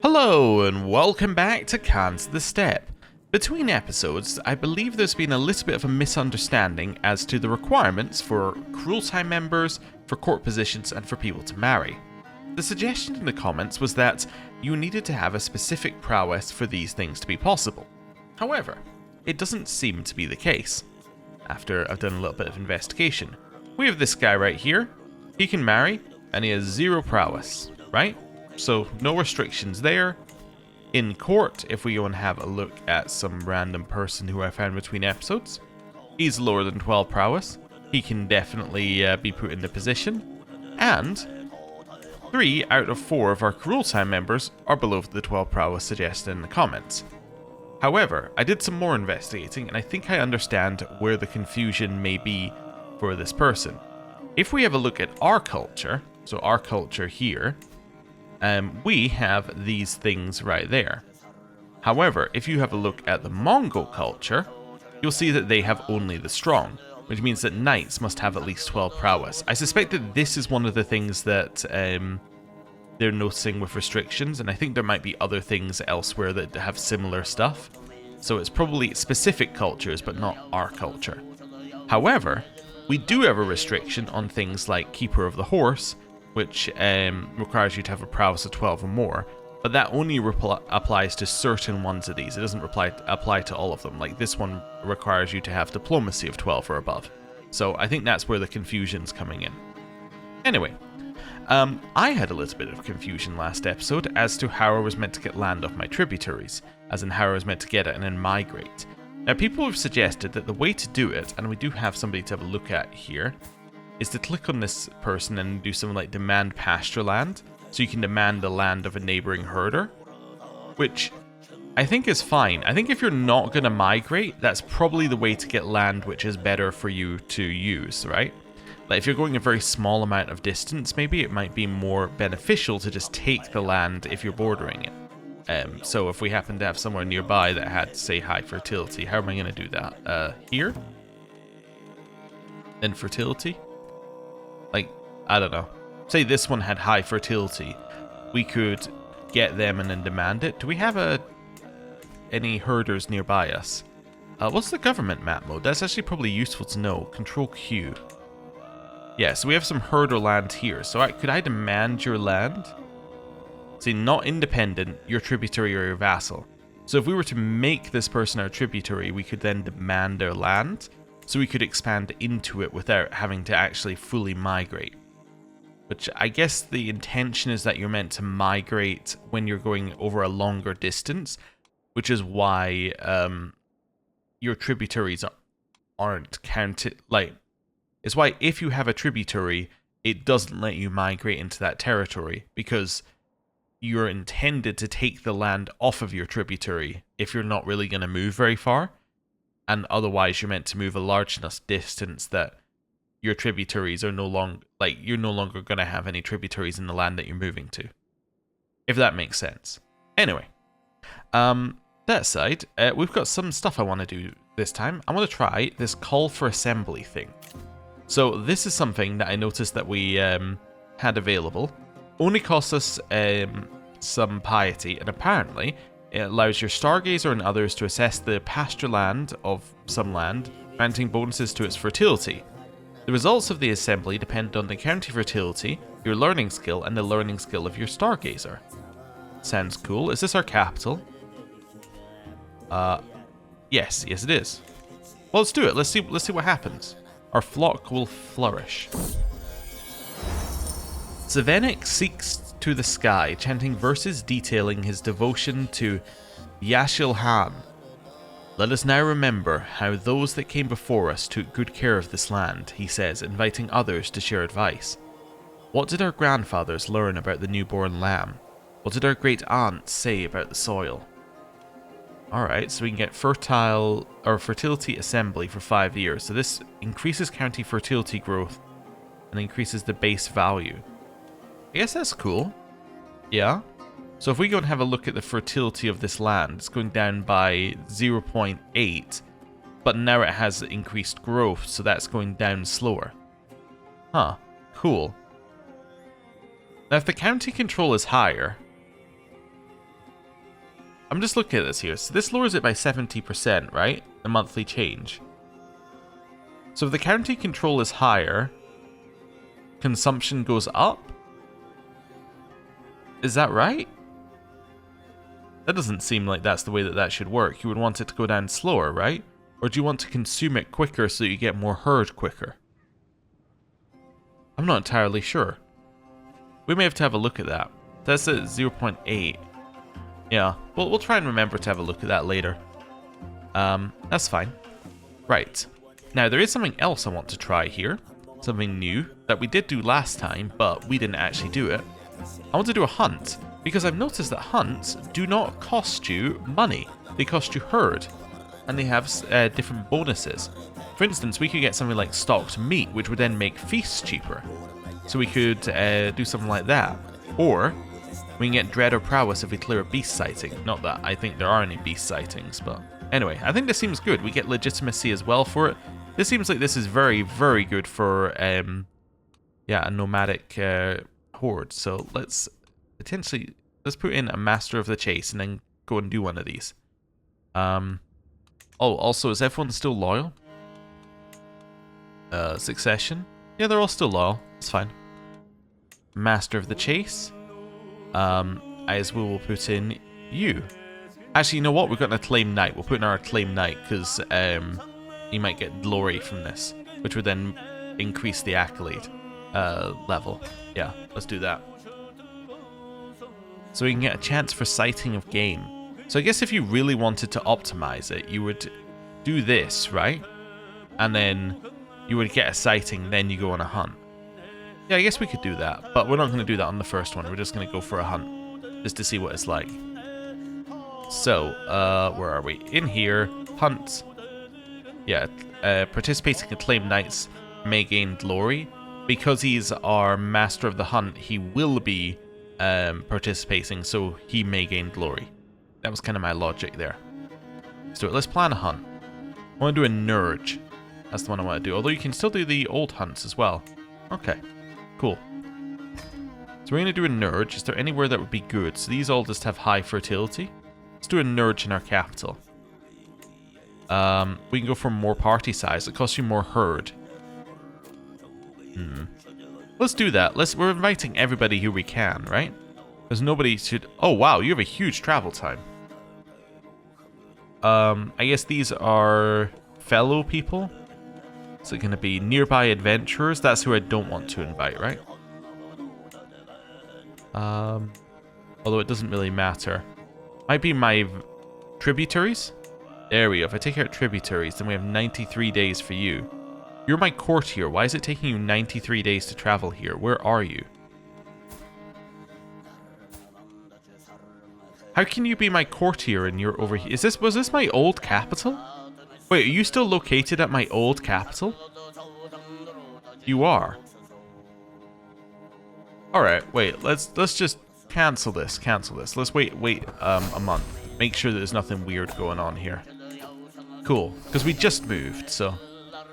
Hello and welcome back to the Steppe. Between episodes, I believe there's been a little bit of a misunderstanding as to the requirements for Kurultai members, for court positions, and for people to marry. The suggestion in the comments was that you needed to have a specific prowess for these things to be possible. However, it doesn't seem to be the case. After I've done a little bit of investigation, we have this guy right here. He can marry, and he has 0 prowess, right? So no restrictions there. In court, if we go and have a look at some random person who I found between episodes, he's lower than 12 prowess. He can definitely be put in the position. And 3 out of 4 of our Kurultai members are below the 12 prowess suggested in the comments. However, I did some more investigating and I think I understand where the confusion may be for this person. If we have a look at our culture, so our culture here, we have these things right there. However, if you have a look at the Mongol culture, you'll see that they have only the strong, which means that knights must have at least 12 prowess. I suspect that this is one of the things that they're noticing with restrictions, and I think there might be other things elsewhere that have similar stuff. So it's probably specific cultures, but not our culture. However, we do have a restriction on things like Keeper of the Horse, which requires you to have a prowess of 12 or more, but that only applies to certain ones of these. It doesn't apply to all of them. Like this one requires you to have diplomacy of 12 or above. So I think that's where the confusion's coming in. Anyway, I had a little bit of confusion last episode as to how I was meant to get land off my tributaries, as in how I was meant to get it and then migrate. Now people have suggested that the way to do it, and we do have somebody to have a look at here, is to click on this person and do something like demand pasture land, so you can demand the land of a neighboring herder, which I think is fine. I think if you're not going to migrate, that's probably the way to get land which is better for you to use, right? Like if you're going a very small amount of distance, maybe it might be more beneficial to just take the land if you're bordering it. So if we happen to have somewhere nearby that had, say, high fertility, how am I going to do that? Here? Then fertility? Like, I don't know. Say this one had high fertility. We could get them and then demand it. Do we have any herders nearby us? What's the government map mode? That's actually probably useful to know. Control Q. Yeah, so we have some herder land here. So could I demand your land? See, not independent, your tributary or your vassal. So if we were to make this person our tributary, we could then demand their land. So we could expand into it without having to actually fully migrate. Which I guess the intention is that you're meant to migrate when you're going over a longer distance, which is why your tributaries aren't counted. Like, it's why if you have a tributary, it doesn't let you migrate into that territory, because you're intended to take the land off of your tributary if you're not really going to move very far. And otherwise, you're meant to move a large enough distance that your tributaries are no longer, like, you're no longer going to have any tributaries in the land that you're moving to. If that makes sense. Anyway, that aside, we've got some stuff I want to do this time. I want to try this call for assembly thing. So this is something that I noticed that we had available. Only costs us some piety, and apparently it allows your stargazer and others to assess the pasture land of some land, granting bonuses to its fertility. The results of the assembly depend on the county fertility, your learning skill, and the learning skill of your stargazer. Sounds cool. Is this our capital? Yes it is. Well, let's do it. Let's see what happens. Our flock will flourish. Savenik seeks to the sky, chanting verses detailing his devotion to Yashilhan. Let us now remember how those that came before us took good care of this land, he says, inviting others to share advice. What did our grandfathers learn about the newborn lamb? What did our great aunts say about the soil? Alright, so we can get fertility assembly for 5 years. So this increases county fertility growth and increases the base value. I guess that's cool. Yeah. So if we go and have a look at the fertility of this land, it's going down by 0.8, but now it has increased growth, so that's going down slower. Huh. Cool. Now if the county control is higher, I'm just looking at this here. So this lowers it by 70%, right? The monthly change. So if the county control is higher, consumption goes up? Is that right? That doesn't seem like that's the way that that should work. You would want it to go down slower, right? Or do you want to consume it quicker so that you get more herd quicker? I'm not entirely sure. We may have to have a look at that. That's at 0.8. Yeah, we'll try and remember to have a look at that later. That's fine. Right. Now, there is something else I want to try here. Something new that we did do last time, but we didn't actually do it. I want to do a hunt, because I've noticed that hunts do not cost you money. They cost you herd, and they have different bonuses. For instance, we could get something like stocked meat, which would then make feasts cheaper. So we could do something like that. Or we can get dread or prowess if we clear a beast sighting. Not that I think there are any beast sightings, but anyway, I think this seems good. We get legitimacy as well for it. This seems like this is very, very good for yeah, a nomadic horde. So let's put in a master of the chase and then go and do one of these. Oh, also, is everyone still loyal? Succession? Yeah, they're all still loyal. It's fine. Master of the chase. As we will put in you. Actually, you know what? We've got an acclaimed knight. We'll put in our acclaimed knight because you might get glory from this, which would then increase the accolade level. Yeah, let's do that. So we can get a chance for sighting of game. So I guess if you really wanted to optimize it, you would do this, right? And then you would get a sighting, then you go on a hunt. Yeah, I guess we could do that, but we're not going to do that on the first one. We're just going to go for a hunt, just to see what it's like. So, where are we? In here, hunt. Yeah, participating acclaimed knights may gain glory. Because he's our master of the hunt, he will be participating, so he may gain glory. That was kind of my logic there. So let's plan a hunt. I want to do a Nerge. That's the one I want to do. Although you can still do the old hunts as well. Okay, cool. So we're going to do a Nerge. Is there anywhere that would be good? So these all just have high fertility. Let's do a Nerge in our capital. We can go for more party size. It costs you more herd. Let's do that. We're inviting everybody who we can, right? Because nobody should... Oh, wow, you have a huge travel time. I guess these are fellow people. Is it going to be nearby adventurers? That's who I don't want to invite, right? Although it doesn't really matter. Might be my tributaries. There we go. If I take out tributaries, then we have 93 days for you. You're my courtier. Why is it taking you 93 days to travel here? Where are you? How can you be my courtier and you're over here? Was this my old capital? Wait, are you still located at my old capital? You are. Alright, wait, let's just cancel this. Let's wait a month. Make sure that there's nothing weird going on here. Cool, because we just moved, so...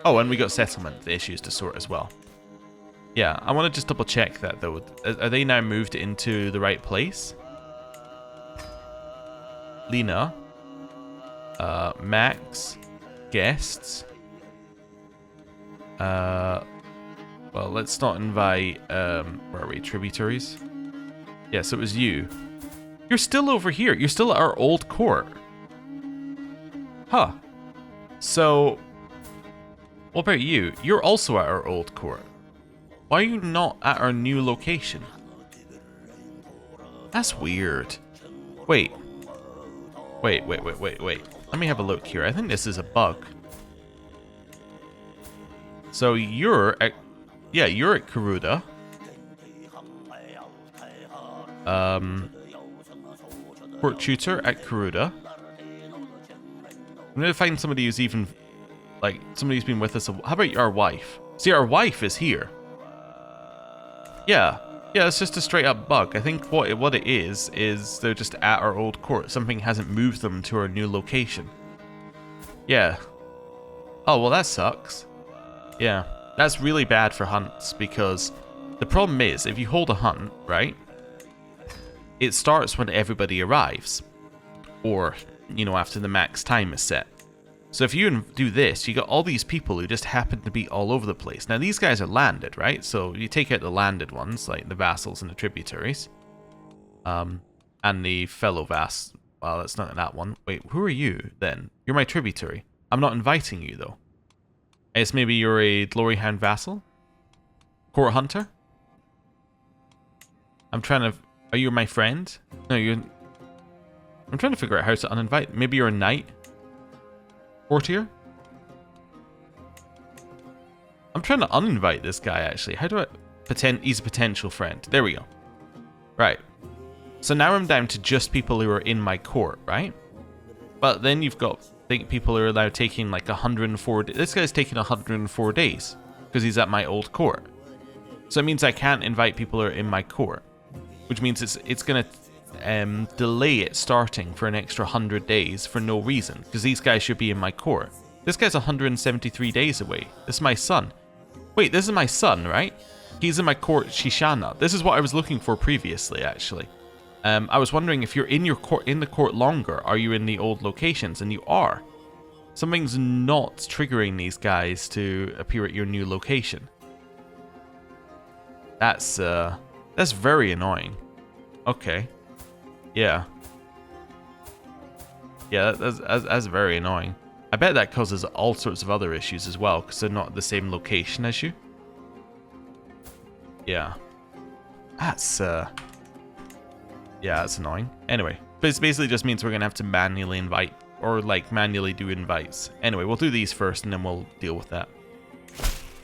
Oh, and we got settlement issues to sort as well. Yeah, I want to just double check that though. Are they now moved into the right place? Lena. Max. Guests. Well, let's not invite, where are we? Tributaries? Yeah, so it was you. You're still over here. You're still at our old court. Huh. So... What about you? You're also at our old court. Why are you not at our new location? That's weird. Wait. Let me have a look here. I think this is a bug. So you're at... Yeah, you're at Kuruda. Court Tutor at Kuruda. I'm gonna find somebody who's even... Like, somebody who's been with us. How about our wife? See, our wife is here. Yeah, it's just a straight up bug. I think what it is they're just at our old court. Something hasn't moved them to our new location. Yeah. Oh, well, that sucks. Yeah, that's really bad for hunts because the problem is if you hold a hunt, right, it starts when everybody arrives. or, you know, after the max time is set. So if you do this, you got all these people who just happen to be all over the place. Now these guys are landed, right? So you take out the landed ones, like the vassals and the tributaries. And the fellow vass. Well, that's not that one. Wait, who are you then? You're my tributary. I'm not inviting you though. It's maybe you're a glory hound vassal? Court hunter? I'm trying to... Are you my friend? No, you're... I'm trying to figure out how to uninvite. Maybe you're a knight? Courtier? I'm trying to uninvite this guy, actually. How do I... He's a potential friend. There we go. Right. So now I'm down to just people who are in my court, right? But then you've got people who are now taking like 104... This guy's taking 104 days. Because he's at my old court. So it means I can't invite people who are in my court. Which means it's going to... delay it starting for an extra 100 days for no reason, because these guys should be in my court. This guy's 173 days away. This is my son. Wait, this is my son, right? He's in my court, Shishana. This is what I was looking for previously, actually. I was wondering if you're in your court, in the court longer, are you in the old locations? And you are. Something's not triggering these guys to appear at your new location. That's very annoying. Okay. Yeah. Yeah, that's very annoying. I bet that causes all sorts of other issues as well, because they're not at the same location as you. Yeah. That's, yeah, that's annoying. Anyway, this basically just means we're going to have to manually invite, or like manually do invites. Anyway, we'll do these first and then we'll deal with that.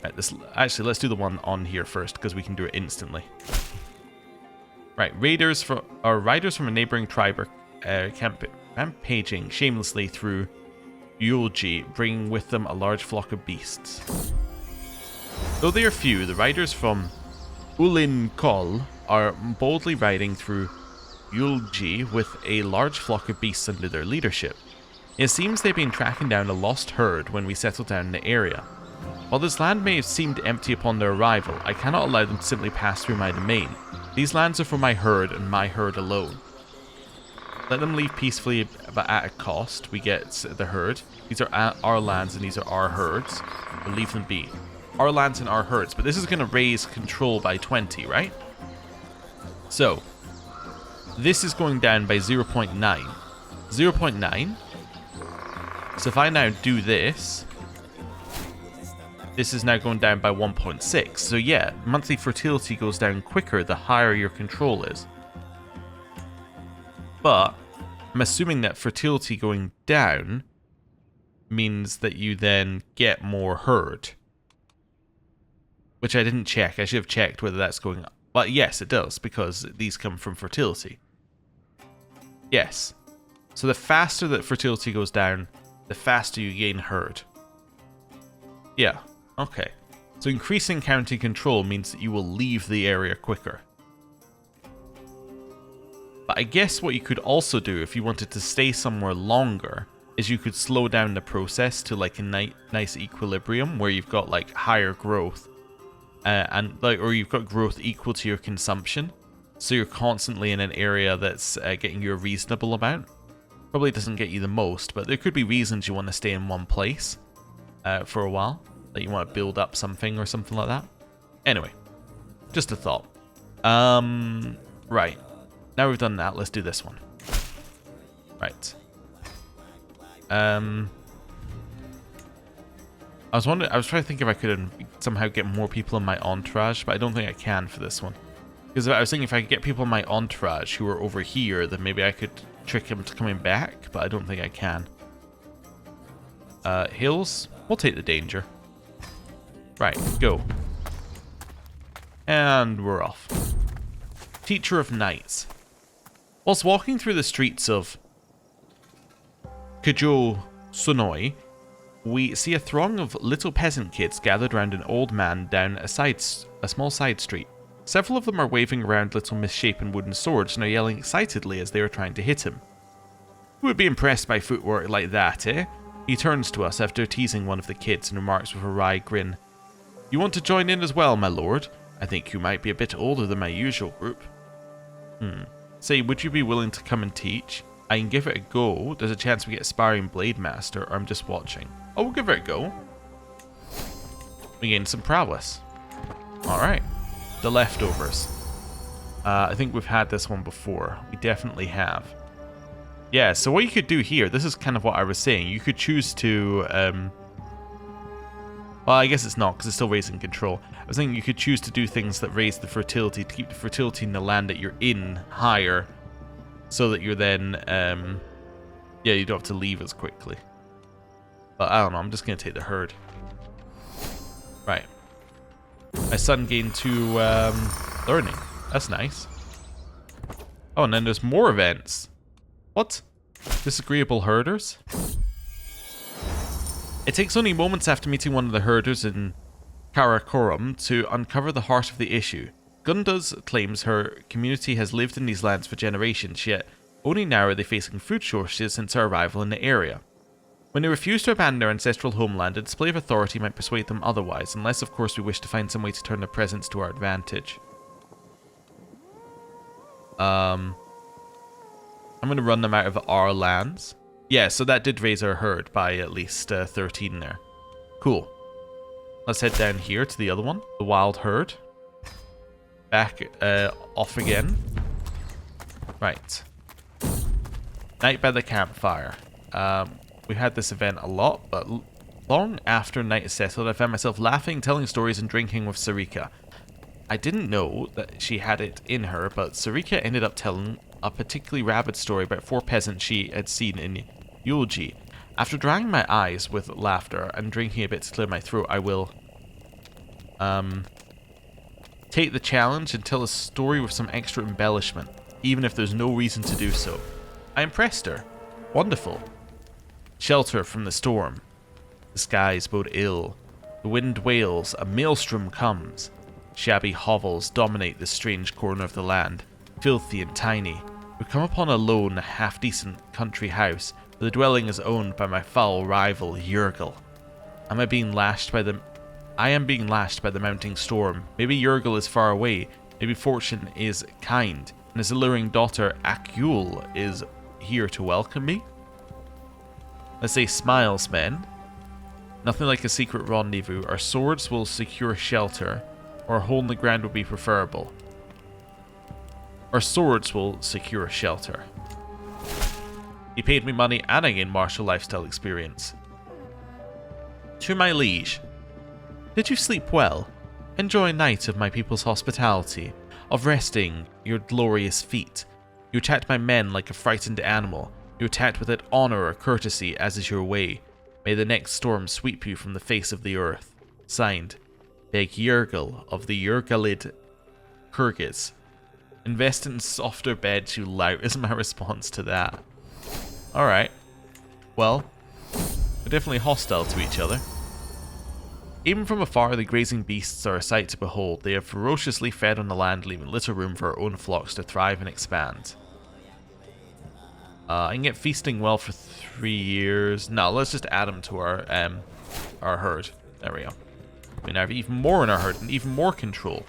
Right, actually, let's do the one on here first, because we can do it instantly. Right, riders from a neighboring tribe are rampaging shamelessly through Yulji, bringing with them a large flock of beasts. Though they are few, the riders from Ulin Kol are boldly riding through Yulji with a large flock of beasts under their leadership. It seems they've been tracking down a lost herd when we settled down in the area. While this land may have seemed empty upon their arrival, I cannot allow them to simply pass through my domain. These lands are for my herd and my herd alone. Let them leave peacefully, but at a cost. We get the herd. These are our lands and these are our herds. We'll leave them be. Our lands and our herds. But this is going to raise control by 20, right? So, this is going down by 0.9. 0.9. So if I now do this... This is now going down by 1.6. So yeah, monthly fertility goes down quicker the higher your control is. But I'm assuming that fertility going down means that you then get more herd. Which I didn't check. I should have checked whether that's going up. But yes, it does, because these come from fertility. Yes. So the faster that fertility goes down, the faster you gain herd. Yeah. Okay, so increasing county control means that you will leave the area quicker. But I guess what you could also do if you wanted to stay somewhere longer is you could slow down the process to like a nice equilibrium where you've got like higher growth or you've got growth equal to your consumption, so you're constantly in an area that's getting you a reasonable amount. Probably doesn't get you the most, but there could be reasons you want to stay in one place for a while. That you want to build up something or something like that. Anyway, just a thought. Right. Now we've done that, let's do this one. Right. I was trying to think if I could somehow get more people in my entourage, but I don't think I can for this one. Because I was thinking if I could get people in my entourage who are over here, then maybe I could trick them to coming back, but I don't think I can. Hills? We'll take the danger. Right, go. And we're off. Teacher of Knights. Whilst walking through the streets of Kujo Sunoi, we see a throng of little peasant kids gathered around an old man down a small side street. Several of them are waving around little misshapen wooden swords and are yelling excitedly as they are trying to hit him. Who would be impressed by footwork like that, eh? He turns to us after teasing one of the kids and remarks with a wry grin. You want to join in as well, my lord? I think you might be a bit older than my usual group. Say, would you be willing to come and teach? I can give it a go. There's a chance we get Aspiring Blade Master, or I'm just watching. Oh, we'll give it a go. We gain some prowess. Alright. The leftovers. I think we've had this one before. We definitely have. Yeah, so what you could do here, this is kind of what I was saying. You could choose to... well, I guess it's not, because it's still raising control. I was thinking you could choose to do things that raise the fertility, to keep the fertility in the land that you're in higher, so that you're then, yeah, you don't have to leave as quickly. But I don't know, I'm just going to take the herd. Right. My son gained 2 learning. That's nice. Oh, and then there's more events. What? Disagreeable herders? It takes only moments after meeting one of the herders in Karakorum to uncover the heart of the issue. Gunduz claims her community has lived in these lands for generations, yet only now are they facing food shortages since our arrival in the area. When they refuse to abandon their ancestral homeland, a display of authority might persuade them otherwise, unless of course we wish to find some way to turn their presence to our advantage. I'm going to run them out of our lands. Yeah, so that did raise our herd by at least 13 there. Cool. Let's head down here to the other one, the wild herd. Back off again. Right. Night by the campfire. We had this event a lot, but long after night is settled, I found myself laughing, telling stories, and drinking with Sarika. I didn't know that she had it in her, but Sarika ended up telling a particularly rabid story about 4 peasants she had seen in Yulji. After drying my eyes with laughter and drinking a bit to clear my throat, I will take the challenge and tell a story with some extra embellishment, even if there's no reason to do so. I impressed her. Wonderful. Shelter from the storm. The skies bode ill. The wind wails, a maelstrom comes. Shabby hovels dominate this strange corner of the land, filthy and tiny. We come upon a lone, half-decent country house, where the dwelling is owned by my foul rival, Yurgil. I am being lashed by the mounting storm. Maybe Yurgil is far away, maybe fortune is kind, and his alluring daughter, Akul, is here to welcome me? Let's say smiles, men. Nothing like a secret rendezvous. Our swords will secure shelter, or a hole in the ground would be preferable. Our swords will secure shelter. He paid me money and I gained martial lifestyle experience. To my liege. Did you sleep well? Enjoy a night of my people's hospitality, of resting your glorious feet. You attacked my men like a frightened animal. You attacked with that honor or courtesy as is your way. May the next storm sweep you from the face of the earth. Signed, Beg Yurgil of the Yurgalid Kyrgyz. Invest in softer beds, you lout, is my response to that. Alright. Well, we're definitely hostile to each other. Even from afar, the grazing beasts are a sight to behold. They have ferociously fed on the land, leaving little room for our own flocks to thrive and expand. I can get feasting well for 3 years. No, let's just add them to our herd. There we go. We now have even more in our herd and even more control.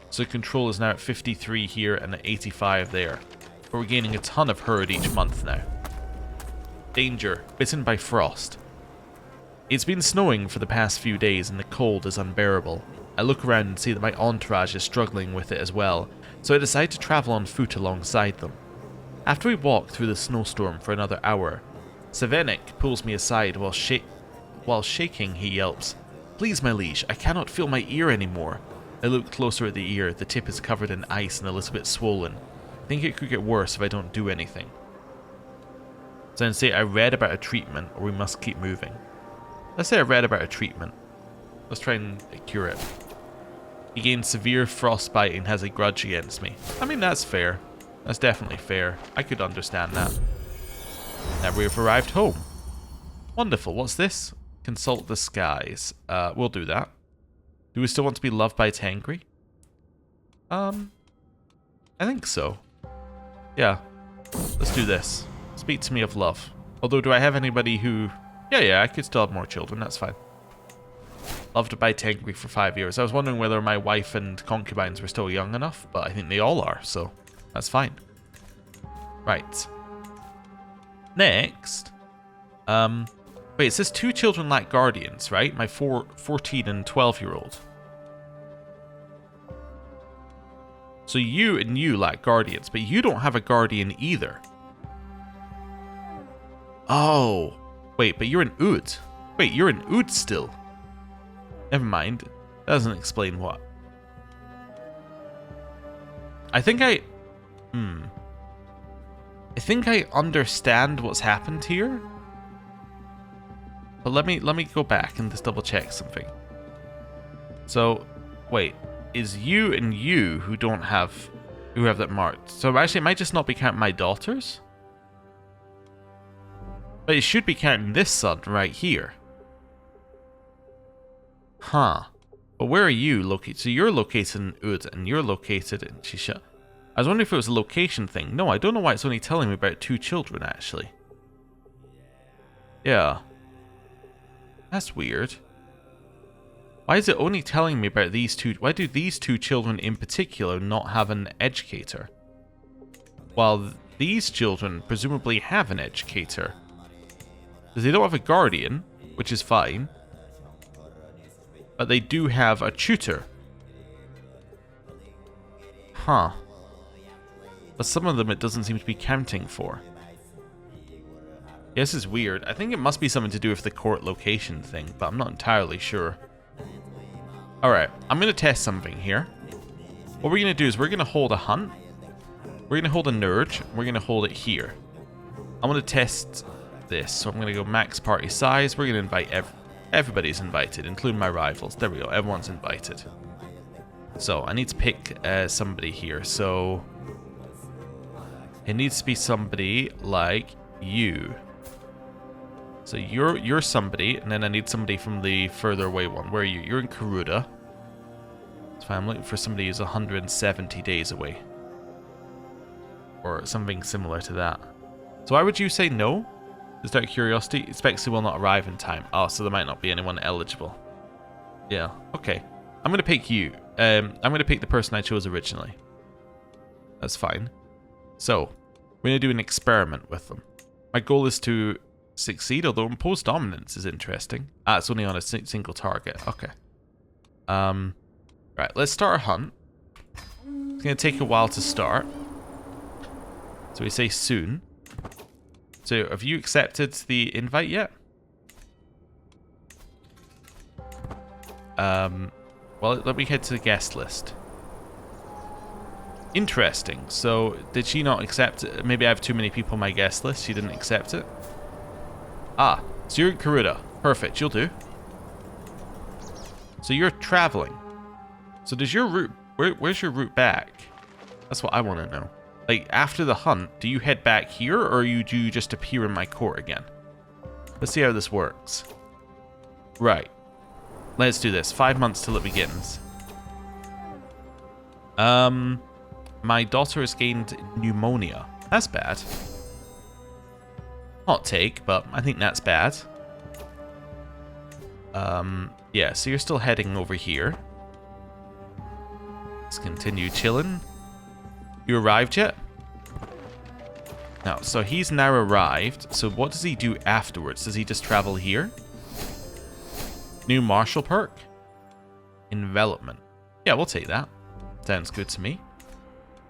So control is now at 53 here and at 85 there. But we're gaining a ton of herd each month now. Danger. Bitten by frost. It's been snowing for the past few days and the cold is unbearable. I look around and see that my entourage is struggling with it as well, so I decide to travel on foot alongside them. After we walk through the snowstorm for another hour, Savenik pulls me aside while shaking he yelps, "Please, my liege, I cannot feel my ear anymore." I look closer at the ear. The tip is covered in ice and a little bit swollen. I think it could get worse if I don't do anything. So I'd say I read about a treatment, or we must keep moving. Let's say I read about a treatment. Let's try and cure it. He gains severe frostbite and has a grudge against me. I mean, that's fair. That's definitely fair. I could understand that. Now we've arrived home. Wonderful. What's this? Consult the skies. We'll do that. Do we still want to be loved by Tengri? I think so. Yeah. Let's do this. Speak to me of love. Although, do I have anybody who... Yeah, I could still have more children. That's fine. Loved by Tengri for 5 years. I was wondering whether my wife and concubines were still young enough, but I think they all are, so that's fine. Right. Next, wait, it says 2 children lack guardians, right? My 14 and 12-year-old. So you and you lack guardians, but you don't have a guardian either. Oh, wait, but you're an Oud. Wait, you're an Oud still. Never mind. That doesn't explain what. I think I understand what's happened here. But let me go back and just double check something. So, wait, is you and you who have that marked? So actually, it might just not be counting my daughters. But it should be counting this son right here. Huh. But where are you located? So you're located in Oud and you're located in Shisha. I was wondering if it was a location thing. No, I don't know why it's only telling me about 2 children, actually. Yeah. That's weird. Why is it only telling me about these 2? Why do these 2 children in particular not have an educator? While these children presumably have an educator. Because they don't have a guardian, which is fine. But they do have a tutor. Huh. But some of them it doesn't seem to be counting for. Yeah, this is weird. I think it must be something to do with the court location thing, but I'm not entirely sure. Alright, I'm going to test something here. What we're going to do is we're going to hold a hunt. We're going to hold a Nerge. We're going to hold it here. I'm going to test this. So I'm going to go max party size. We're going to invite everybody's invited, including my rivals. There we go. Everyone's invited. So I need to pick somebody here. So it needs to be somebody like you. So you're somebody, and then I need somebody from the further away one. Where are you? You're in Karuda. So I'm looking for somebody who's 170 days away. Or something similar to that. So why would you say no? Just out of curiosity, expects they will not arrive in time. Oh, so there might not be anyone eligible. Yeah, okay. I'm going to pick you. I'm going to pick the person I chose originally. That's fine. So, we're going to do an experiment with them. My goal is to succeed, although impose dominance is interesting. Ah, it's only on a single target. Okay. Right, let's start a hunt. It's going to take a while to start. So we say soon. So, have you accepted the invite yet? Well, let me head to the guest list. Interesting. So, did she not accept it? Maybe I have too many people on my guest list. She didn't accept it. Ah, so you're in Karuda. Perfect, you'll do. So you're traveling. So does your route... Where's your route back? That's what I want to know. Like, after the hunt, do you head back here, or do you just appear in my court again? Let's see how this works. Right. Let's do this. 5 months till it begins. My daughter has gained pneumonia. That's bad. Hot take, but I think that's bad. Yeah, so you're still heading over here. Let's continue chilling. You arrived yet? No, so he's now arrived. So what does he do afterwards? Does he just travel here? New martial perk? Envelopment. Yeah, we'll take that. Sounds good to me.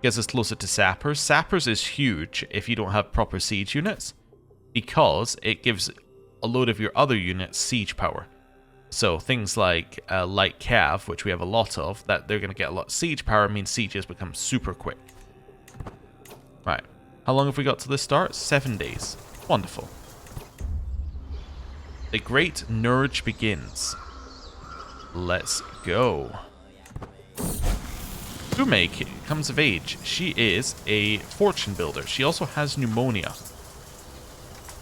Gets us closer to sappers. Sappers is huge if you don't have proper siege units, because it gives a load of your other units siege power. So things like light cav, which we have a lot of, that they're going to get a lot of siege power, means sieges become super quick. Right. How long have we got to this start? 7 days. Wonderful. The Great Nerge begins. Let's go. Ume comes of age. She is a fortune builder. She also has pneumonia.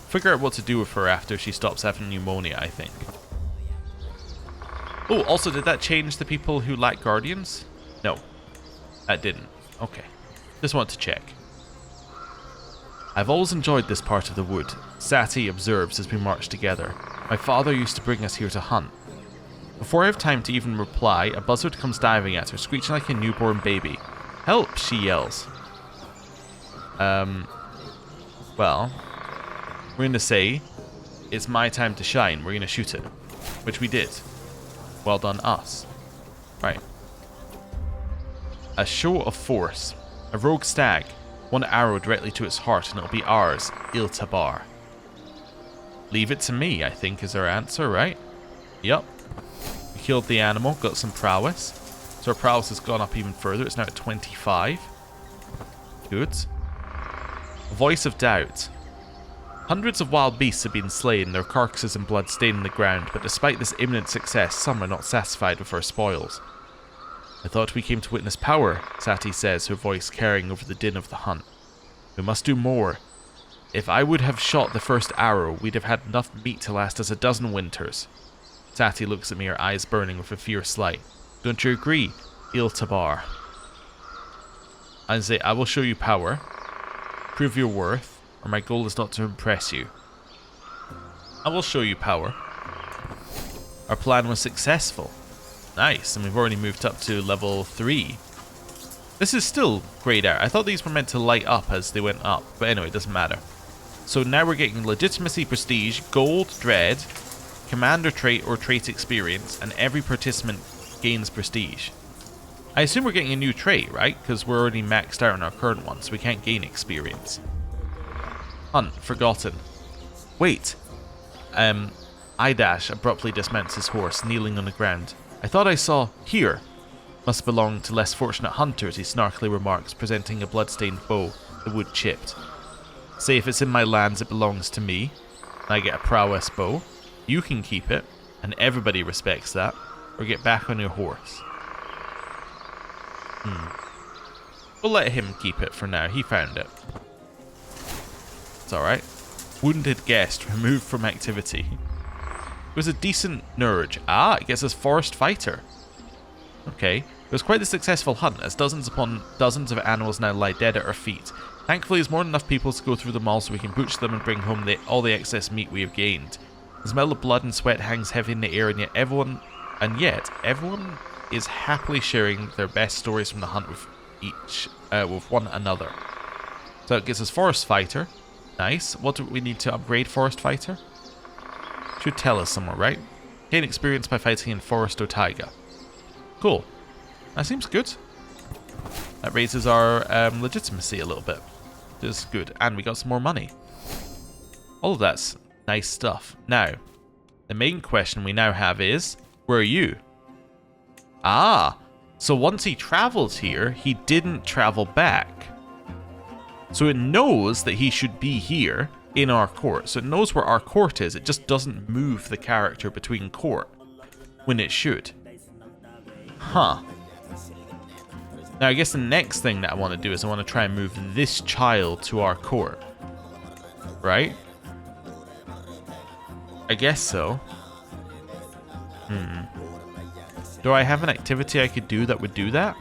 Figure out what to do with her after she stops having pneumonia, I think. Oh, also, did that change the people who lack guardians? No, that didn't. Okay. Just want to check. I've always enjoyed this part of the wood, Sati observes as we march together. My father used to bring us here to hunt. Before I have time to even reply, a buzzard comes diving at her, screeching like a newborn baby. Help, she yells. Well, we're going to say, it's my time to shine. We're going to shoot it. Which we did. Well done, us. Right. A show of force. A rogue stag. One arrow directly to its heart and it'll be ours. Iltabar. Leave it to me, I think, is our answer, right? Yup. We killed the animal, got some prowess. So our prowess has gone up even further. It's now at 25. Good. Voice of doubt. Hundreds of wild beasts have been slain, their carcasses and blood staining the ground, but despite this imminent success, some are not satisfied with our spoils. I thought we came to witness power, Sati says, her voice carrying over the din of the hunt. We must do more. If I would have shot the first arrow, we'd have had enough meat to last us a dozen winters. Sati looks at me, her eyes burning with a fierce light. Don't you agree, Iltabar? I say, I will show you power. Prove your worth. Or my goal is not to impress you. I will show you power. Our plan was successful. Nice, and we've already moved up to level 3. This is still grayed out. I thought these were meant to light up as they went up, but anyway, it doesn't matter. So now we're getting legitimacy prestige, gold, dread, commander trait or trait experience, and every participant gains prestige. I assume we're getting a new trait, right? Because we're already maxed out on our current one, so we can't gain experience. Hunt, forgotten. Wait. Idash abruptly dismounts his horse, kneeling on the ground. I thought I saw here. Must belong to less fortunate hunters, he snarkily remarks, presenting a bloodstained bow, the wood chipped. Say if it's in my lands it belongs to me. I get a prowess bow. You can keep it, and everybody respects that. Or get back on your horse. We'll let him keep it for now, he found it. It's alright. Wounded guest, removed from activity. It was a decent Nerge. Ah, it gets us forest fighter. Okay. It was quite a successful hunt, as dozens upon dozens of animals now lie dead at our feet. Thankfully, there's more than enough people to go through them all so we can butcher them and bring home all the excess meat we have gained. The smell of blood and sweat hangs heavy in the air, and yet everyone is happily sharing their best stories from the hunt with one another. So it gives us forest fighter. Nice. What do we need to upgrade forest fighter? Should tell us somewhere, right? Gain experience by fighting in forest or taiga. Cool. That seems good. That raises our legitimacy a little bit. Which is good. And we got some more money. All of that's nice stuff. Now, the main question we now have is, where are you? Ah, so once he travels here, he didn't travel back. So it knows that he should be here in our court. So it knows where our court is. It just doesn't move the character between court when it should. Huh. Now I guess the next thing that I want to do is I want to try and move this child to our court. Right? I guess so. Do I have an activity I could do that would do that?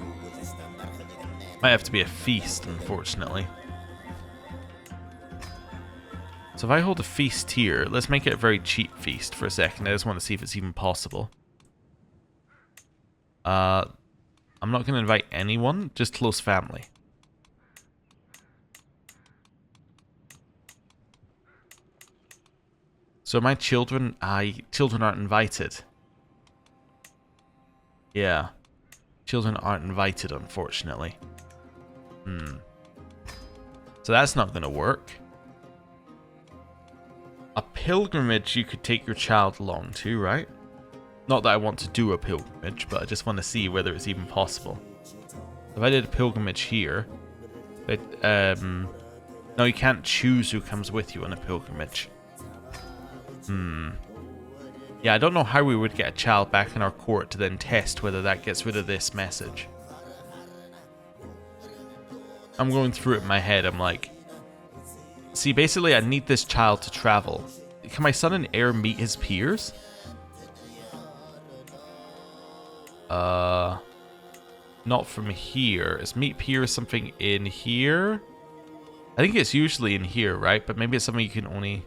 Might have to be a feast, unfortunately. So if I hold a feast here, let's make it a very cheap feast for a second. I just want to see if it's even possible. I'm not going to invite anyone, just close family. So my children, children aren't invited. Yeah. Children aren't invited, unfortunately. So that's not going to work. A pilgrimage you could take your child along to, right? Not that I want to do a pilgrimage, but I just want to see whether it's even possible. If I did a pilgrimage here... But, no, you can't choose who comes with you on a pilgrimage. Yeah, I don't know how we would get a child back in our court to then test whether that gets rid of this message. I'm going through it in my head, I'm like... See, basically I need this child to travel. Can my son and heir meet his peers? Not from here. Is meet peers something in here? I think it's usually in here, right? But maybe it's something you can only...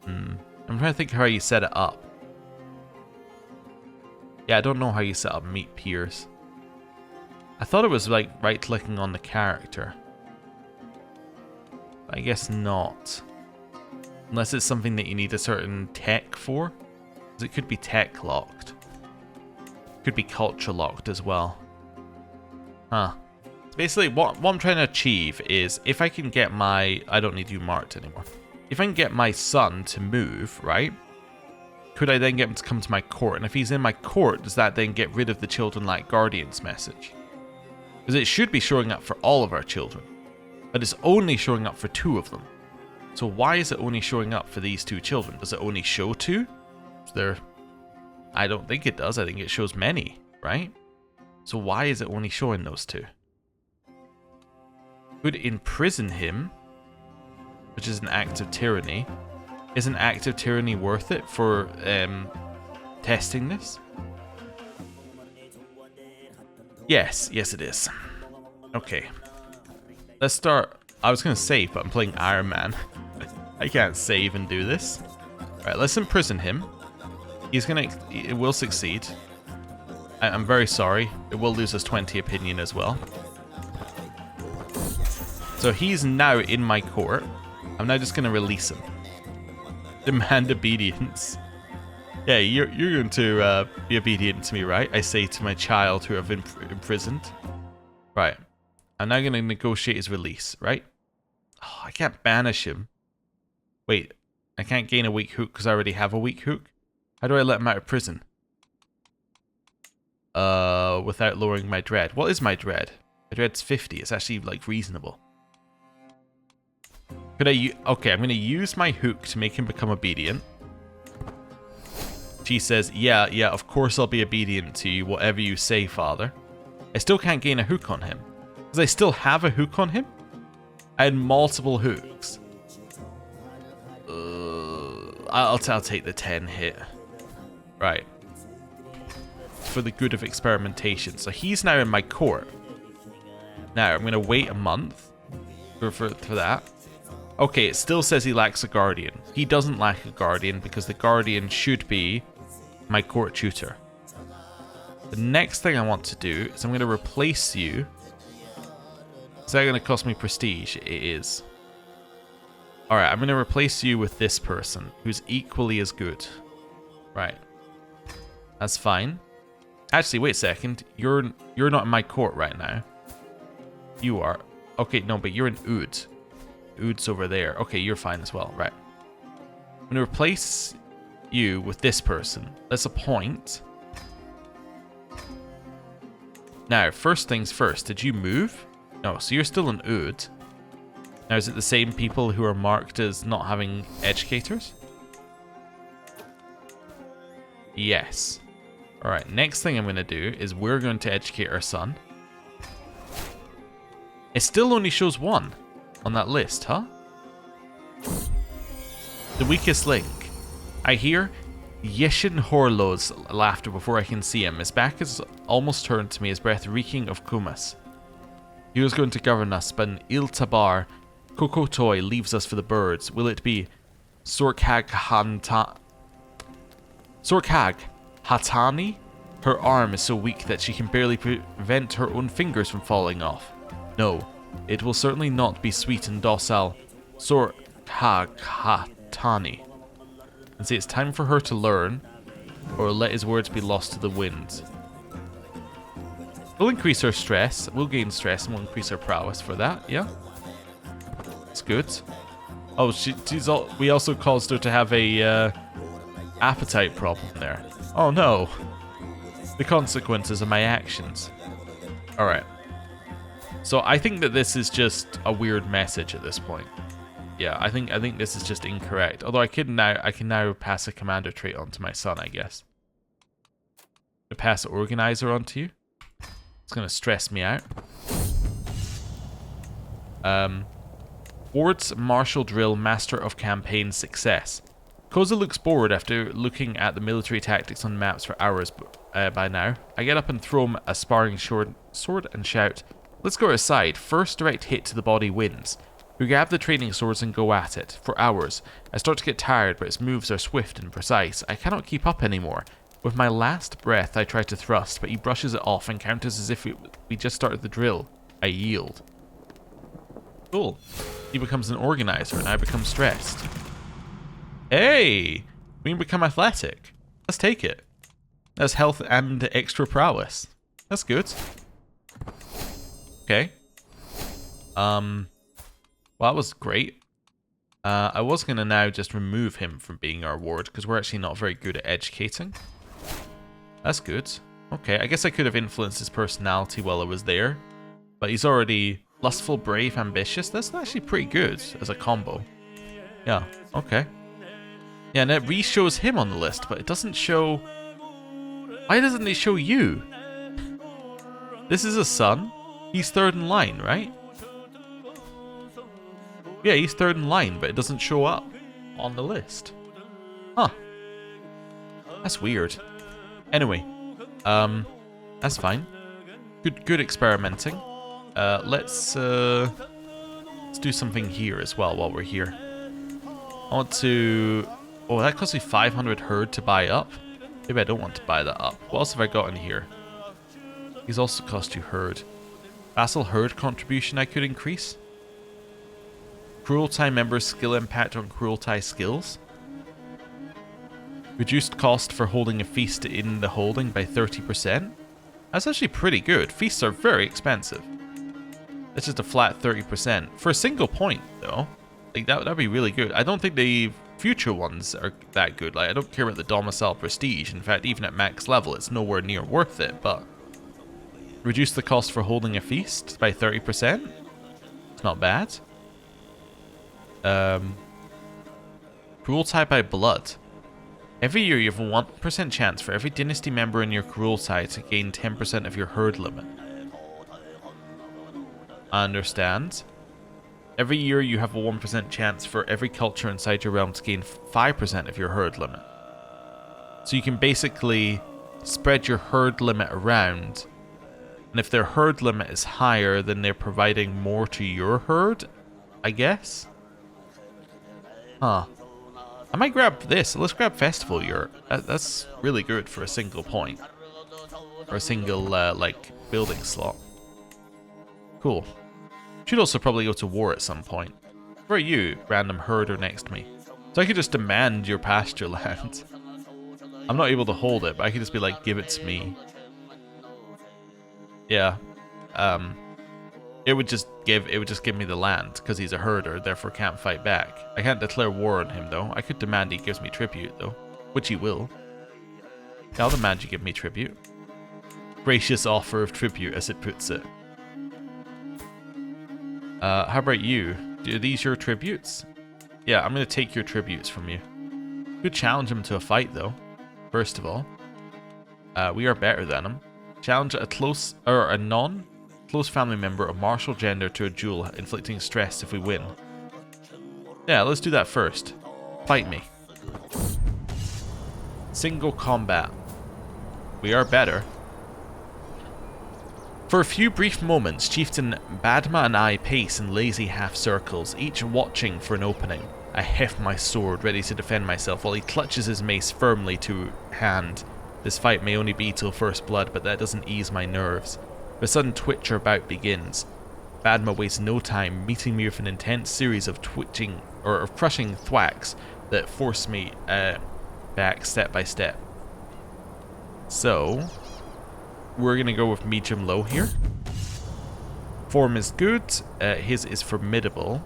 I'm trying to think how you set it up. Yeah, I don't know how you set up meet peers. I thought it was like right-clicking on the character. I guess not. Unless it's something that you need a certain tech for. Because it could be tech locked. Could be culture locked as well. Huh. Basically, what I'm trying to achieve is if I can get my... I don't need you marked anymore. If I can get my son to move, right? Could I then get him to come to my court? And if he's in my court, does that then get rid of the children like guardians message? Because it should be showing up for all of our children. But it's only showing up for 2 of them. So why is it only showing up for these 2 children? Does it only show 2? Is there... I don't think it does. I think it shows many, right? So why is it only showing those 2? Could imprison him, which is an act of tyranny. Is an act of tyranny worth it for testing this? Yes, it is. Okay. Let's start. I was going to save, but I'm playing Iron Man. I can't save and do this. Alright, let's imprison him. It will succeed. I'm very sorry. It will lose us 20 opinion as well. So he's now in my court. I'm now just going to release him. Demand obedience. Yeah, you're going to be obedient to me, right? I say to my child who I've been imprisoned. Right. I'm now going to negotiate his release, right? Oh, I can't banish him. Wait, I can't gain a weak hook because I already have a weak hook? How do I let him out of prison? Without lowering my dread. What is my dread? My dread's 50. It's actually, like, reasonable. Okay, I'm going to use my hook to make him become obedient. She says, yeah, of course I'll be obedient to you, whatever you say, father. I still can't gain a hook on him. Because I still have a hook on him? I had multiple hooks. I'll take the 10 hit. Right. For the good of experimentation. So he's now in my court. Now, I'm going to wait a month for that. Okay, it still says he lacks a guardian. He doesn't lack a guardian because the guardian should be my court tutor. The next thing I want to do is I'm going to replace you. Is that going to cost me prestige? It is. Alright, I'm going to replace you with this person who's equally as good. Right. That's fine. Actually, wait a second. You're not in my court right now. You are. Okay, no, but you're in Oud. Oud's over there. Okay, you're fine as well. Right. I'm going to replace you with this person. Let's appoint. Now, first things first. Did you move? No, so you're still in Oud. Now, is it the same people who are marked as not having educators? Yes. Alright, next thing I'm going to do is we're going to educate our son. It still only shows 1 on that list, huh? The weakest link. I hear Yeshin Horlo's laughter before I can see him. His back is almost turned to me, his breath reeking of kumas. He was going to govern us, but in Il Tabar, Kokotoi leaves us for the birds. Will it be Sorkhag Hatani? Her arm is so weak that she can barely prevent her own fingers from falling off. No, it will certainly not be sweet and docile Sorkhag Hatani. And say it's time for her to learn, or let his words be lost to the wind. We'll increase her stress. We'll gain stress and we'll increase her prowess for that, yeah? That's good. Oh, we also caused her to have a appetite problem there. Oh no. The consequences of my actions. Alright. So I think that this is just a weird message at this point. Yeah, I think this is just incorrect. Although I can now pass a commander trait onto my son, I guess. To pass organizer onto you. It's gonna stress me out. Ward's martial drill, master of campaign success. Koza looks bored after looking at the military tactics on maps for hours by now. I get up and throw him a sparring sword and shout, "Let's go outside. First direct hit to the body wins." We grab the training swords and go at it. For hours. I start to get tired, but its moves are swift and precise. I cannot keep up anymore. With my last breath, I try to thrust, but he brushes it off and counters as if we just started the drill. I yield. Cool. He becomes an organizer, and I become stressed. Hey! We can become athletic. Let's take it. That's health and extra prowess. That's good. Okay. Well, that was great. I was going to now just remove him from being our ward, because we're actually not very good at educating. That's good. Okay, I guess I could have influenced his personality while I was there. But he's already lustful, brave, ambitious. That's actually pretty good as a combo. Yeah, okay. Yeah, and it re-shows him on the list, but it doesn't show... Why doesn't it show you? This is a son. He's third in line, right? Yeah, he's third in line, but it doesn't show up on the list. Huh. That's weird. Anyway, that's fine. Good experimenting. Let's do something here as well while we're here. I want to... Oh, that costs me 500 herd to buy up. Maybe I don't want to buy that up. What else have I got in here? These also cost you herd. Vassal herd contribution I could increase. Cruelty members' skill impact on Cruelty skills. Reduced cost for holding a feast in the holding by 30%. That's actually pretty good. Feasts are very expensive. That's just a flat 30%. For a single point, though, like that'd be really good. I don't think the future ones are that good. Like, I don't care about the domicile prestige. In fact, even at max level, it's nowhere near worth it, but... Reduce the cost for holding a feast by 30%. It's not bad. Cruelty by blood. Every year you have a 1% chance for every dynasty member in your cruelty to gain 10% of your herd limit. I understand. Every year you have a 1% chance for every culture inside your realm to gain 5% of your herd limit. So you can basically spread your herd limit around, and if their herd limit is higher, then they're providing more to your herd, I guess? Huh. I might grab this. Let's grab Festival Yurt. That's really good for a single point. Or a single, like, building slot. Cool. Should also probably go to war at some point. Where are you, random herder next to me? So I could just demand your pasture land. I'm not able to hold it, but I could just be like, give it to me. Yeah. It would just give me the land, because he's a herder, therefore can't fight back. I can't declare war on him, though. I could demand he gives me tribute, though. Which he will. I'll demand you give me tribute. Gracious offer of tribute, as it puts it. How about you? Are these your tributes? Yeah, I'm going to take your tributes from you. Could challenge him to a fight, though. First of all. We are better than him. Challenge a close, or a non-close family member of martial gender to a duel, inflicting stress if we win. Yeah, let's do that first. Fight me. Single combat. We are better. For a few brief moments, Chieftain Badma and I pace in lazy half-circles, each watching for an opening. I heft my sword, ready to defend myself, while he clutches his mace firmly to hand. This fight may only be till first blood, but that doesn't ease my nerves. A sudden twitch or bout begins. Badma wastes no time, meeting me with an intense series of twitching, or of crushing thwacks that force me back step by step. So... we're going to go with medium low here. Form is good. His is formidable.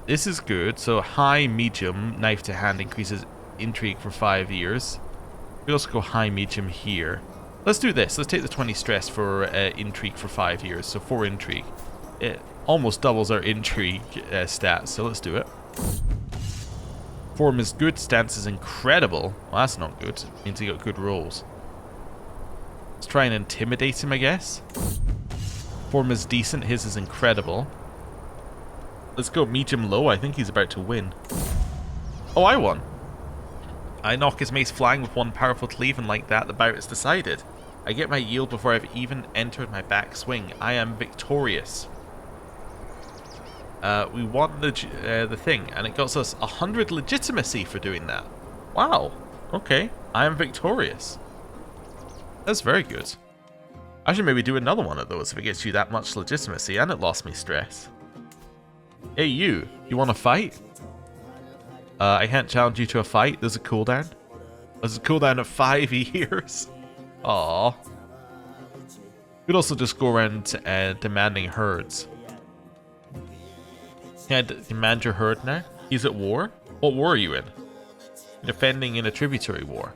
This is good. So high, medium, knife to hand increases intrigue for 5 years. We also go high, medium here. Let's do this. Let's take the 20 stress for intrigue for 5 years. So 4 intrigue. It almost doubles our intrigue stats. So let's do it. Form is good. Stance is incredible. Well, that's not good. It means he got good rolls. Let's try and intimidate him, I guess. Form is decent. His is incredible. Let's go medium low. I think he's about to win. Oh, I won. I knock his mace flying with one powerful cleave, and like that, the bout is decided. I get my yield before I've even entered my back swing. I am victorious. We won the thing, and it got us 100 legitimacy for doing that. Wow. Okay. I am victorious. That's very good. I should maybe do another one of those if it gets you that much legitimacy, and it lost me stress. Hey you want to fight? I can't challenge you to a fight. There's a cooldown. There's a cooldown of 5 years. Aww. Could also just go around demanding herds. Can I demand your herd now? He's at war? What war are you in? Defending in a tributary war.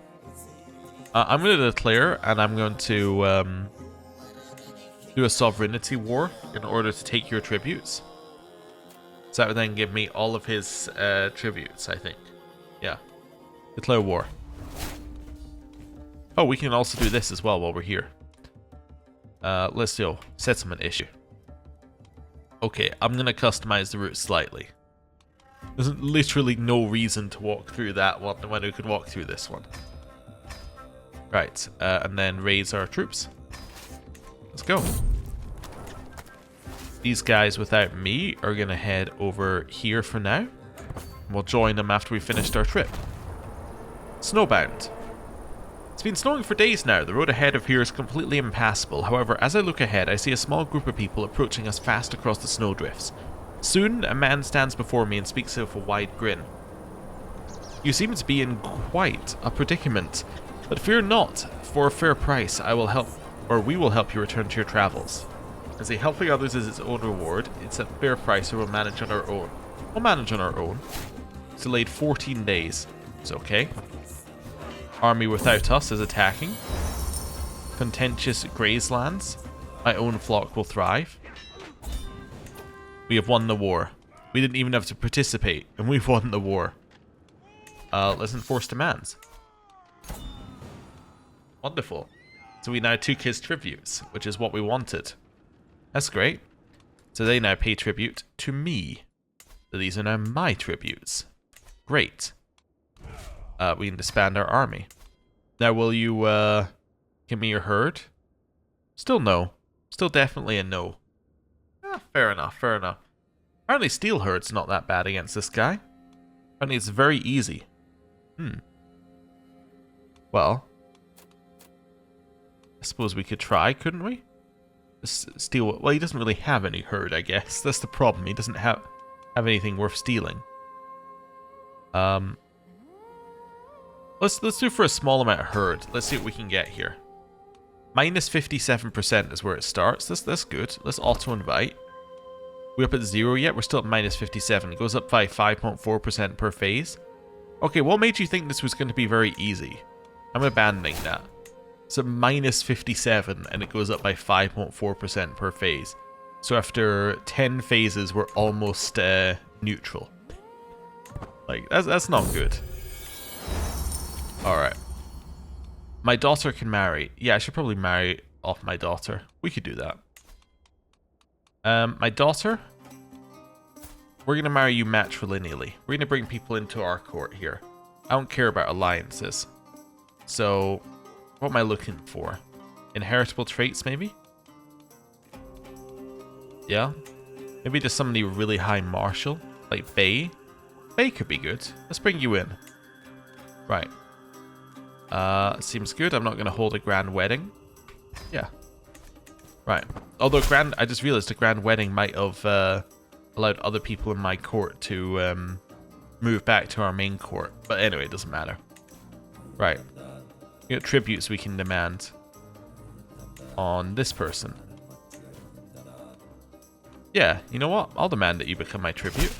I'm going to declare, and I'm going to do a sovereignty war in order to take your tributes. So that would then give me all of his tributes, I think. Yeah. Declare war. Oh, we can also do this as well while we're here. Let's do settlement issue. Okay, I'm going to customize the route slightly. There's literally no reason to walk through that one when we could walk through this one. Right, and then raise our troops. Let's go. These guys without me are going to head over here for now. We'll join them after we finished our trip. Snowbound. It's been snowing for days now. The road ahead of here is completely impassable. However, as I look ahead, I see a small group of people approaching us fast across the snowdrifts. Soon, a man stands before me and speaks with a wide grin. You seem to be in quite a predicament, but fear not. For a fair price, I will help, or we will help you return to your travels. As a helping others is its own reward, it's a fair price, or we'll manage on our own. We'll manage on our own. It's delayed 14 days. It's okay. Army without us is attacking. Contentious grazelands. My own flock will thrive. We have won the war. We didn't even have to participate, and we've won the war. Let's enforce demands. Wonderful. So we now took his tributes, which is what we wanted. That's great. So they now pay tribute to me. So these are now my tributes. Great. We can disband our army. Now, will you give me your herd? Still no. Still definitely a no. Fair enough, fair enough. Apparently steel herd's not that bad against this guy. Apparently it's very easy. Well, I suppose we could try, couldn't we? Steal. Well, he doesn't really have any herd, I guess. That's the problem. He doesn't have anything worth stealing. Let's do for a small amount of herd. Let's see what we can get here. Minus 57% is where it starts. That's good. Let's auto invite. We're up at 0 yet. We're still at minus 57. It goes up by 5.4% per phase. Okay, what made you think this was going to be very easy? I'm abandoning that. So minus 57, and it goes up by 5.4% per phase. So after 10 phases, we're almost neutral. Like, that's not good. Alright. My daughter can marry. Yeah, I should probably marry off my daughter. We could do that. My daughter, we're going to marry you matrilineally. We're going to bring people into our court here. I don't care about alliances. So, what am I looking for? Inheritable traits, maybe? Yeah. Maybe just somebody really high martial, like Bay. Bay could be good. Let's bring you in. Right. Seems good. I'm not going to hold a grand wedding. Yeah. Right. Although I just realized a grand wedding might have allowed other people in my court to move back to our main court. But anyway, it doesn't matter. Right. We got tributes we can demand on this person. Yeah, you know what? I'll demand that you become my tribute.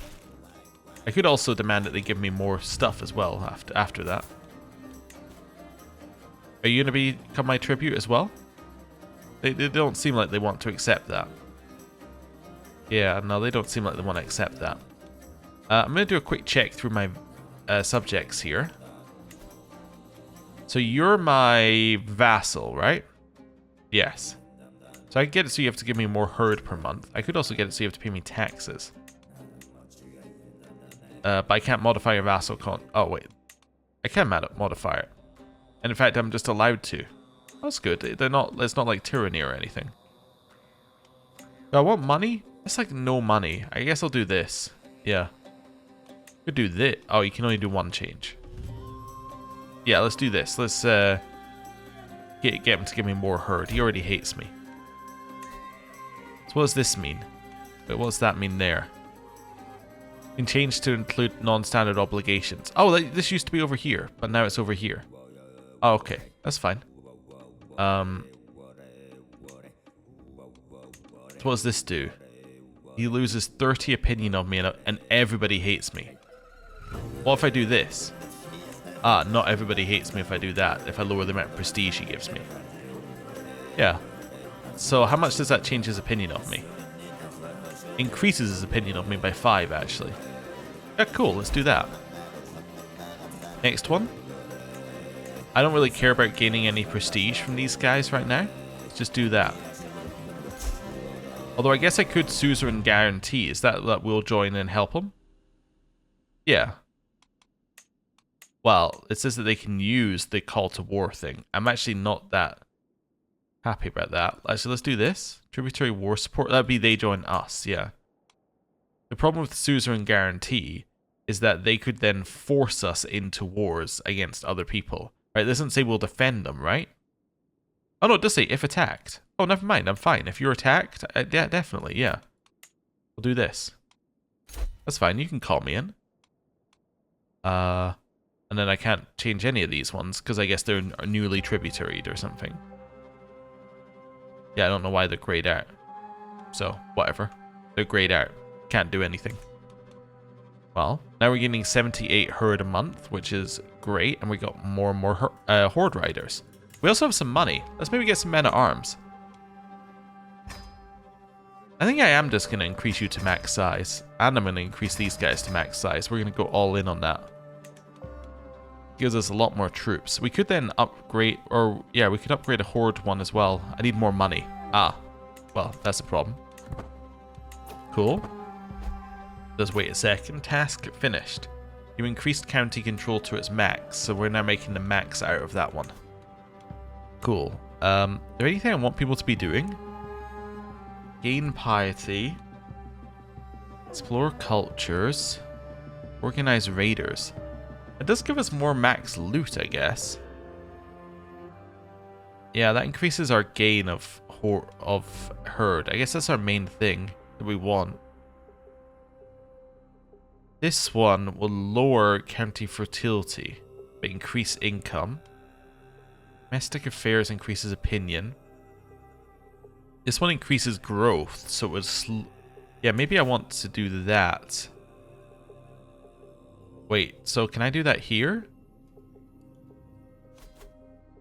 I could also demand that they give me more stuff as well after that. Are you going to become my tribute as well? They don't seem like they want to accept that. Yeah, no, they don't seem like they want to accept that. I'm going to do a quick check through my subjects here. So you're my vassal, right? Yes. So I can get it so you have to give me more herd per month. I could also get it so you have to pay me taxes. But I can't modify your vassal oh, wait. I can modify it. And in fact, I'm just allowed to. That's good. It's not like tyranny or anything. Do I want money? It's like no money. I guess I'll do this. Yeah. Could do this. Oh, you can only do one change. Yeah, let's do this. Let's get him to give me more herd. He already hates me. So what does this mean? Wait, what does that mean there? Been changed to include non-standard obligations. Oh, this used to be over here, but now it's over here. Oh, okay, that's fine. So what does this do? He loses 30 opinion of me and everybody hates me. What if I do this? Ah, not everybody hates me if I do that, if I lower the amount of prestige he gives me. Yeah. So how much does that change his opinion of me? Increases his opinion of me by 5, actually. Yeah, cool, let's do that. Next one. I don't really care about gaining any prestige from these guys right now. Let's just do that. Although I guess I could suzerain guarantee. Is that we'll join and help him? Yeah. Well, it says that they can use the call to war thing. I'm actually not that happy about that. Actually, let's do this. Tributary war support. That'd be they join us, yeah. The problem with suzerain guarantee is that they could then force us into wars against other people. Right, it doesn't say we'll defend them, right? Oh no, it does say if attacked. Oh, never mind, I'm fine. If you're attacked, yeah, definitely, yeah. We'll do this. That's fine, you can call me in. And then I can't change any of these ones, because I guess they're newly tributaried or something. Yeah, I don't know why they're grayed out. So, whatever. They're grayed out. Can't do anything. Well, now we're getting 78 herd a month, which is great, and we got more and more horde riders. We also have some money. Let's maybe get some men at arms. I think I am just going to increase you to max size, and I'm going to increase these guys to max size. We're going to go all in on that. Gives us a lot more troops. We could then upgrade, or yeah, we could upgrade a horde one as well. I need more money. Ah, well, that's a problem. Cool. Just wait a second. Task finished. You increased county control to its max, so we're now making the max out of that one. Cool. Is there anything I want people to be doing? Gain piety. Explore cultures. Organize raiders. It does give us more max loot, I guess. Yeah, that increases our gain of herd. I guess that's our main thing that we want. This one will lower county fertility, but increase income. Domestic affairs increases opinion. This one increases growth, so it was... Yeah, maybe I want to do that. Wait, so can I do that here?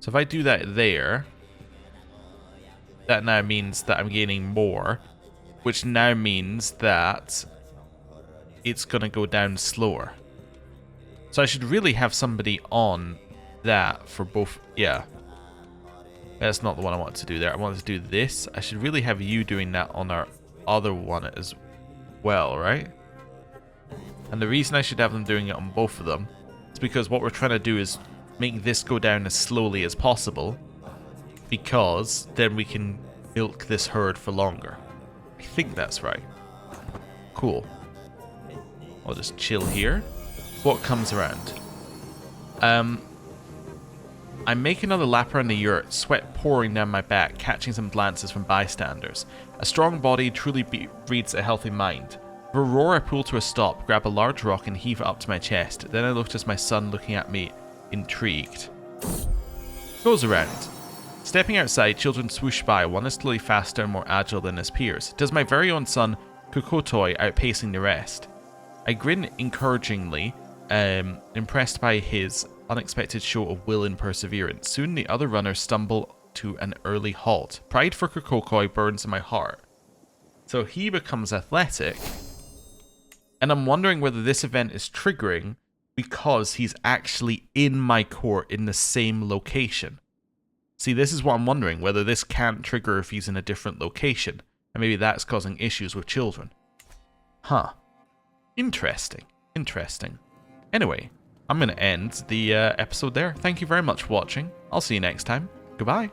So if I do that there, that now means that I'm gaining more, which now means that it's going to go down slower. So I should really have somebody on that for both. Yeah. That's not the one I wanted to do there. I wanted to do this. I should really have you doing that on our other one as well, right? And the reason I should have them doing it on both of them is because what we're trying to do is make this go down as slowly as possible, because then we can milk this herd for longer. I think that's right. Cool. I'll just chill here. What comes around? I make another lap around the yurt, sweat pouring down my back, catching some glances from bystanders. A strong body truly breeds a healthy mind. With a roar, I pull to a stop, grab a large rock and heave it up to my chest. Then I looked at my son looking at me, intrigued. Goes around. Stepping outside, children swoosh by, one is clearly faster and more agile than his peers. Does my very own son, Kukotoi, outpacing the rest. I grin encouragingly, impressed by his unexpected show of will and perseverance. Soon the other runners stumble to an early halt. Pride for Kukotoi burns in my heart. So he becomes athletic, and I'm wondering whether this event is triggering because he's actually in my court in the same location. See, this is what I'm wondering, whether this can't trigger if he's in a different location, and maybe that's causing issues with children. Huh. Interesting. Interesting. Anyway, I'm going to end the episode there. Thank you very much for watching. I'll see you next time. Goodbye.